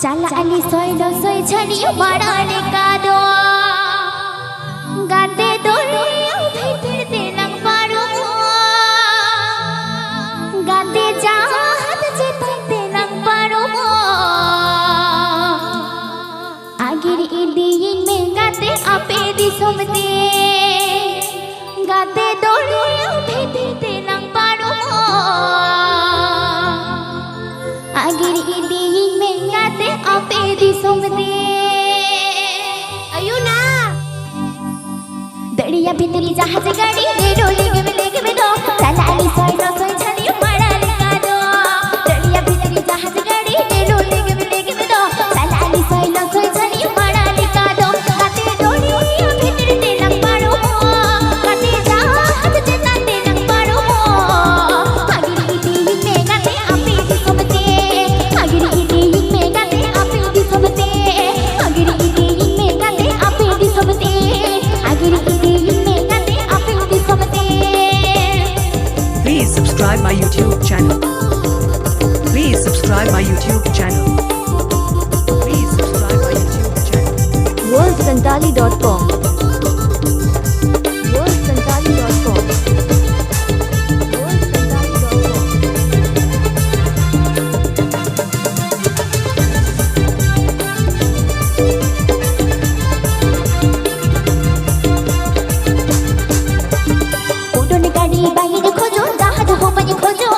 चल अली सोई लो सोई छड़ियो बड़ा निका दो गाते दोरी भीतर ते लंग पारो गाते चाहत जे ते लंग पारो आगिर इदी में गाते आपे दी सोमते गाते दोरी भीतर ते लंग पारो आगिर इदी आपे दी सोमते अयुना दरिया भीतरी जहाज गाड़ी रे डोले में दो चलाली सोई लो सोई छड़ियो बड़ा निका दो दरिया भीतरी जहाज गाड़ी रे डोले में दो चलाली सोई लो सोई छड़ियो बड़ा निका दो काते डोली भीतर ते लंग पारो काते जहाज ते ताते लंग पारो आगिरी दी में गाते आपे दी सोमते आगिरी दी Please subscribe my YouTube channel. Please subscribe my YouTube channel. Please subscribe my YouTube channel. worldsantali.com worldsantali.com बाहिर खोजो जहाज हो बनी खोजो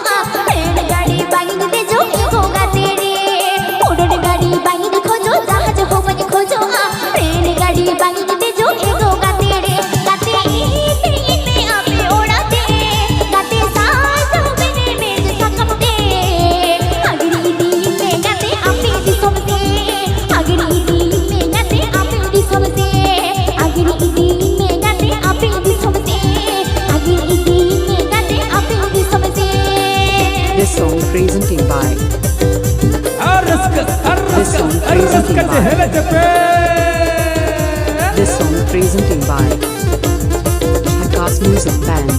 रेल गाड़ी बाहिर दे जो होगा तेरे उड़न गाड़ी बाहिर खोजो जहाज हो बनी खोजो रेल गाड़ी बाहिर दे जो होगा तेरे गाते इतने आपे उड़ाते गाते साथ बिने में जो सकते अगरी दी में गाते आपे दी सोमते अगरी दी में गाते आपे दी सोमते अगरी दी में गाते आपे दी सोमते अगरी दी This song presenting by This song presenting by Hakas Music Band.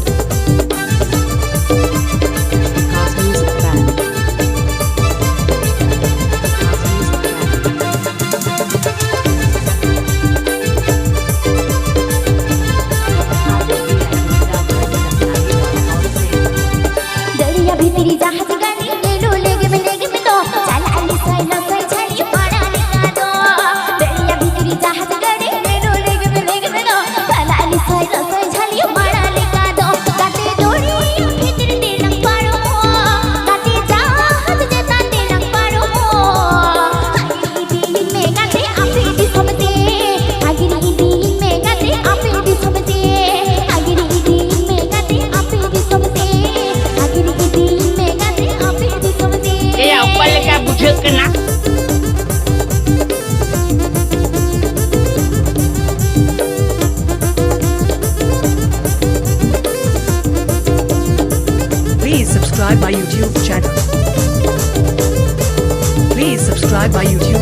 Hakas Music Band. दरिया भीतरी जहाज गाड़ी ले डोले में दो चल अली सोई लो सोई छड़ियो बड़ा निका दो दरिया भीतरी जहाज गाड़ी ले डोले में दो चल अली सोई लो सोई छड़ियो बड़ा निका दो गाते डोरी भीतर ते लंग पारो गाते जहाज जे ताते लंग पारो आगिरी दी में गाते आपे दी सोमते आगिरी दी में गाते आपे दी सोमते आगिरी दी में गाते आपे दी सोमते ऊपर का बुझे करना Please subscribe my YouTube channel. Please subscribe my YouTube